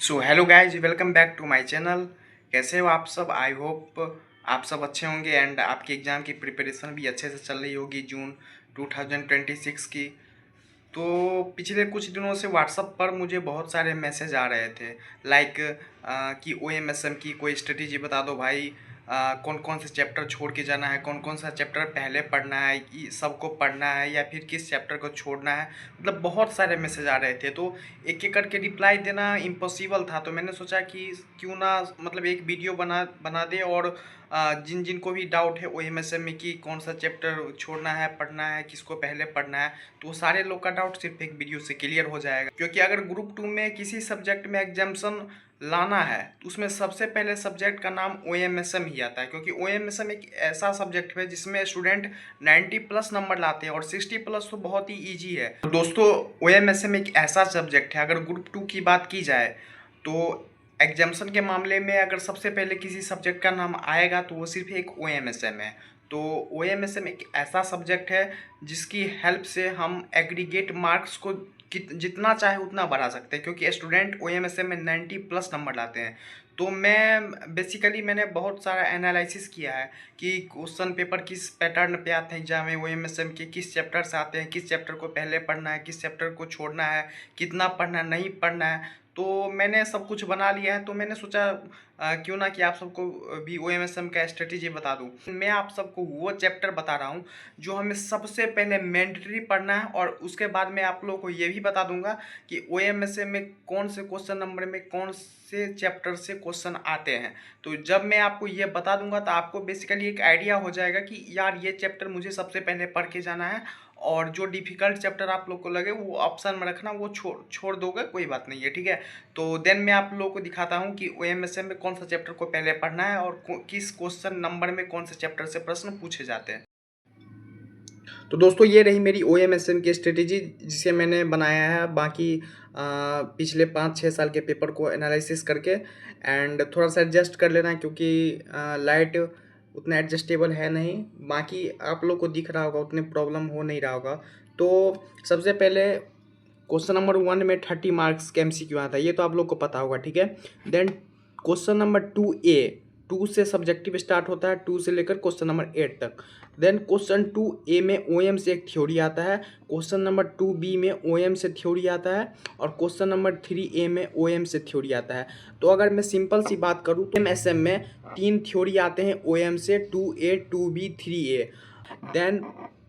So hello guys, welcome back to my channel. कैसे हो आप सब? आई होप आप सब अच्छे होंगे एंड आपकी एग्ज़ाम की प्रिपरेशन भी अच्छे से चल रही होगी जून 2026 की। तो पिछले कुछ दिनों से व्हाट्सअप पर मुझे बहुत सारे मैसेज आ रहे थे, लाइक कि OMSM की कोई स्ट्रेटेजी बता दो भाई। कौन कौन से चैप्टर छोड़ के जाना है, कौन कौन सा चैप्टर पहले पढ़ना है, कि सबको पढ़ना है या फिर किस चैप्टर को छोड़ना है। मतलब बहुत सारे मैसेज आ रहे थे, तो एक एक करके रिप्लाई देना इम्पॉसिबल था। तो मैंने सोचा कि क्यों ना मतलब एक वीडियो बना बना दे, और जिन जिन को भी डाउट है OMSM में कि कौन सा चैप्टर छोड़ना है, पढ़ना है, किसको पहले पढ़ना है, तो वो सारे लोग का डाउट सिर्फ एक वीडियो से क्लियर हो जाएगा। क्योंकि अगर ग्रुप 2 में किसी सब्जेक्ट में एग्जाम्सन लाना है तो उसमें सबसे पहले सब्जेक्ट का नाम OMSM ही आता है, क्योंकि OMSM एक ऐसा सब्जेक्ट है जिसमें स्टूडेंट 90 प्लस नंबर लाते हैं और 60 प्लस तो बहुत ही ईजी है। तो दोस्तों, OMSM एक ऐसा सब्जेक्ट है, अगर ग्रुप 2 की बात की जाए तो एग्जाम्सन के मामले में अगर सबसे पहले किसी सब्जेक्ट का नाम आएगा तो वो सिर्फ एक OMSM है। तो OMSM एक ऐसा सब्जेक्ट है जिसकी हेल्प से हम एग्रीगेट मार्क्स को जितना चाहे उतना बढ़ा सकते हैं, क्योंकि स्टूडेंट OMSM में 90 प्लस नंबर लाते हैं। तो मैंने बहुत सारा एनालिसिस किया है कि क्वेश्चन पेपर किस पैटर्न पे आते हैं एग्जाम में, OMSM के किस चैप्टर से आते हैं, किस चैप्टर को पहले पढ़ना है, किस चैप्टर को छोड़ना है, कितना पढ़ना है, नहीं पढ़ना है। तो मैंने सब कुछ बना लिया है। तो मैंने सोचा क्यों ना कि आप सबको भी OMSM का स्ट्रेटेजी बता दूं। मैं आप सबको वो चैप्टर बता रहा हूँ जो हमें सबसे पहले मैंडेटरी पढ़ना है, और उसके बाद मैं आप लोगों को ये भी बता दूंगा कि OMSM में कौन से क्वेश्चन नंबर में कौन से चैप्टर से क्वेश्चन आते हैं। तो जब मैं आपको ये बता दूंगा तो आपको बेसिकली एक आइडिया हो जाएगा कि यार ये चैप्टर मुझे सबसे पहले पढ़ के जाना है, और जो डिफ़िकल्ट चैप्टर आप लोग को लगे वो ऑप्शन में रखना, वो छोड़ दोगे, कोई बात नहीं है, ठीक है। तो देन मैं आप लोगों को दिखाता हूँ कि OMSM में कौन सा चैप्टर को पहले पढ़ना है और किस क्वेश्चन नंबर में कौन से चैप्टर से प्रश्न पूछे जाते हैं। तो दोस्तों, ये रही मेरी OMSM की स्ट्रेटेजी जिसे मैंने बनाया है बाकी पिछले 5-6 साल के पेपर को एनालिसिस करके। एंड थोड़ा सा एडजस्ट कर लेना, क्योंकि लाइट उतना एडजस्टेबल है नहीं। बाकी आप लोग को दिख रहा होगा, उतने प्रॉब्लम हो नहीं रहा होगा। तो सबसे पहले क्वेश्चन नंबर 1 में 30 मार्क्स का MCQ आता है, ये तो आप लोग को पता होगा, ठीक है। देन क्वेश्चन नंबर 2A, 2 से सब्जेक्टिव स्टार्ट होता है, 2 से लेकर क्वेश्चन नंबर 8 तक। देन क्वेश्चन 2A में OM से एक थ्योरी आता है, क्वेश्चन नंबर 2B में OM से थ्योरी आता है, और क्वेश्चन नंबर 3A में OM से थ्योरी आता है। तो अगर मैं सिंपल सी बात करूँ तो MSM में 3 थ्योरी आते हैं OM से, 2A 2B 3A। Then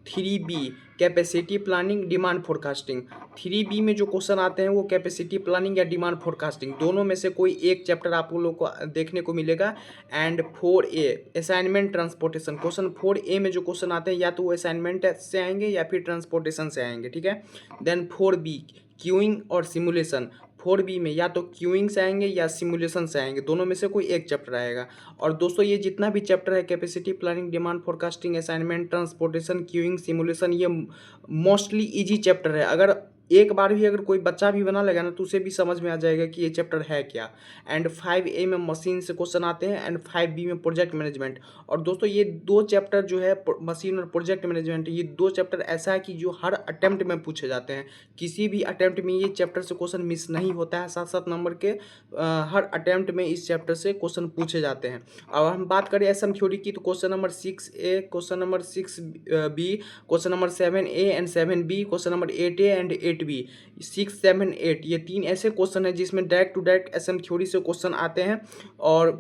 3B capacity planning, demand forecasting. 3B में जो क्वेश्चन आते हैं वो कैपेसिटी प्लानिंग या डिमांड फोरकास्टिंग, दोनों में से कोई एक चैप्टर आप लोग को देखने को मिलेगा। And 4A assignment transportation, question 4A में जो क्वेश्चन आते हैं या तो वो असाइनमेंट से आएंगे या फिर ट्रांसपोर्टेशन से आएंगे, ठीक है। देन 4B क्यूइंग और सिमुलेशन, 4B में या तो क्यूइंग से आएंगे या सिमुलेशन से आएंगे, दोनों में से कोई एक चैप्टर आएगा। और दोस्तों, ये जितना भी चैप्टर है capacity planning, demand forecasting, assignment transportation, queuing, simulation, ये मोस्टली इजी चैप्टर है। अगर एक बार भी अगर कोई बच्चा भी बना लेगा ना तो उसे भी समझ में आ जाएगा कि ये चैप्टर है क्या। एंड 5A में मशीन से क्वेश्चन आते हैं, एंड 5B में प्रोजेक्ट मैनेजमेंट। और दोस्तों, ये दो चैप्टर जो है मशीन और प्रोजेक्ट मैनेजमेंट, ये दो चैप्टर ऐसा है कि जो हर अटेम्प्ट में पूछे जाते हैं। किसी भी अटेम्प्ट में ये चैप्टर से क्वेश्चन मिस नहीं होता है, 7-7 नंबर के हर अटेम्प्ट में इस चैप्टर से क्वेश्चन पूछे जाते हैं। अब हम बात करें SM थ्योरी की, तो question number 6A, question number 6B, question number 7A and 7B, question number 8A and 8B, 6, 7, 8, ये 3 ऐसे क्वेश्चन हैं जिसमें direct to direct SM theory से क्वेश्चन आते हैं। और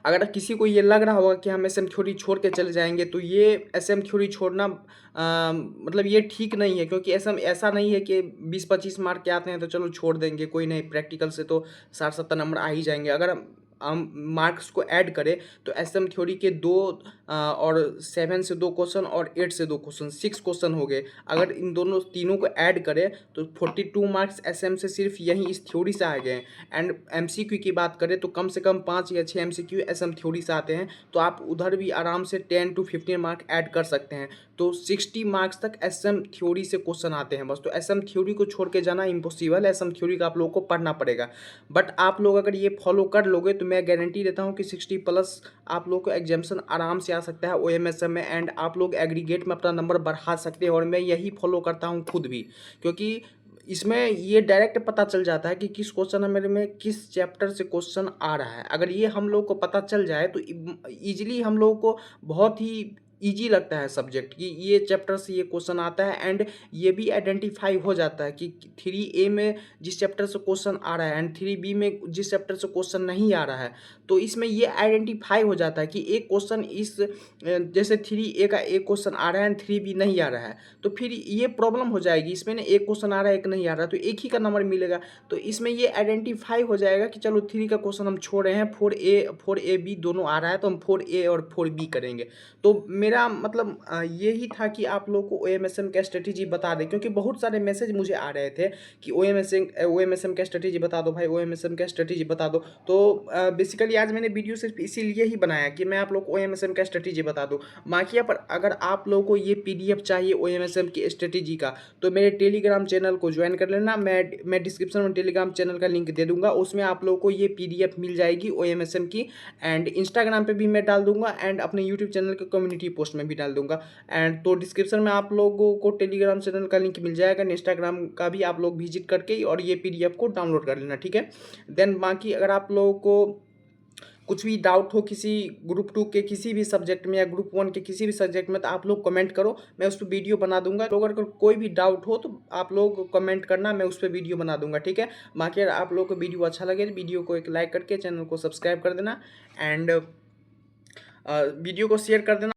अगर किसी को ये लग रहा होगा कि हम SM थ्योरी छोड़ के चले जाएंगे, तो ये SM थ्योरी छोड़ना मतलब ये ठीक नहीं है, क्योंकि SM ऐसा नहीं है कि 20-25 मार्क के आते हैं तो चलो छोड़ देंगे, कोई नहीं, प्रैक्टिकल से तो 60-70 नंबर आ ही जाएंगे। अगर हम मार्क्स को ऐड करें तो SM थ्योरी के 2 और 7 से 2 क्वेश्चन और 8 से 2 क्वेश्चन, 6 क्वेश्चन हो गए। अगर इन दोनों तीनों को ऐड करें तो 42 मार्क्स SM से सिर्फ यही इस थ्योरी से आ गए। एंड MCQ की बात करें तो कम से कम 5 या 6 MCQ SM थ्योरी से आते हैं, तो आप उधर भी आराम से 10 to 15 मार्क ऐड कर सकते हैं। तो 60 मार्क्स तक SM थ्योरी से क्वेश्चन आते हैं बस। तो SM थ्योरी को छोड़ के जाना इम्पॉसिबल है, SM थ्योरी का आप लोगों को पढ़ना पड़ेगा। बट आप लोग अगर ये फॉलो कर लोगे तो मैं गारंटी देता हूँ कि 60 प्लस आप लोग को एग्जाम्सन आराम से आ सकता है OMSM में, एंड आप लोग एग्रीगेट में अपना नंबर बढ़ा सकते हैं। और मैं यही फॉलो करता हूँ खुद भी, क्योंकि इसमें ये डायरेक्ट पता चल जाता है कि किस क्वेश्चन नंबर में किस चैप्टर से क्वेश्चन आ रहा है। अगर ये हम लोग को पता चल जाए तो ईजिली हम लोग को बहुत ही ईजी लगता है सब्जेक्ट कि ये चैप्टर से ये क्वेश्चन आता है। एंड ये भी आइडेंटिफाई हो जाता है कि 3A में जिस चैप्टर से क्वेश्चन आ रहा है एंड 3B में जिस चैप्टर से क्वेश्चन नहीं आ रहा है, तो इसमें ये आइडेंटिफाई हो जाता है कि एक क्वेश्चन इस जैसे 3A का एक क्वेश्चन आ रहा है एंड 3B नहीं आ रहा है, तो फिर ये प्रॉब्लम हो जाएगी। इसमें ना एक क्वेश्चन आ रहा है एक नहीं आ रहा, तो एक ही का नंबर मिलेगा। तो इसमें ये आइडेंटिफाई हो जाएगा कि चलो 3 का क्वेश्चन हम छोड़ रहे हैं, 4A B दोनों आ रहा है तो हम 4A और 4B करेंगे। तो मेरा मतलब यही था कि आप लोग को OMSM का स्ट्रेटेजी बता दें, क्योंकि बहुत सारे मैसेज मुझे आ रहे थे कि OMSM का स्ट्रेटेजी बता दो भाई, OMSM का स्ट्रेटेजी बता दो। तो बेसिकली आज मैंने वीडियो सिर्फ इसीलिए ही बनाया कि मैं आप लोग को OMSM का स्ट्रेटेजी बता दूँ। बाकी पर अगर आप लोगों को ये PDF चाहिए OMSM की स्ट्रेटेजी का, तो मेरे टेलीग्राम चैनल को ज्वाइन कर लेना। मैं डिस्क्रिप्शन में टेलीग्राम चैनल का लिंक दे दूंगा, उसमें आप लोगों को ये PDF मिल जाएगी OMSM की। एंड इंस्टाग्राम पे भी मैं डाल दूंगा एंड अपने यूट्यूब चैनल के कम्युनिटी पोस्ट में भी डाल दूंगा। एंड तो डिस्क्रिप्शन में आप लोगों को टेलीग्राम चैनल का लिंक मिल जाएगा, इंस्टाग्राम का भी आप लोग विजिट करके और ये PDF को डाउनलोड कर लेना, ठीक है। देन बाकी अगर आप लोगों को कुछ भी डाउट हो किसी ग्रुप 2 के किसी भी सब्जेक्ट में या ग्रुप 1 के किसी भी सब्जेक्ट में, तो आप लोग कमेंट करो, मैं उस पर वीडियो बना दूंगा। तो अगर कोई भी डाउट हो तो आप लोग कमेंट करना, मैं उस पर वीडियो बना दूंगा, ठीक है। बाकी अगर आप लोग को वीडियो अच्छा लगे तो वीडियो को एक लाइक करके चैनल को सब्सक्राइब कर देना एंड वीडियो को शेयर कर देना।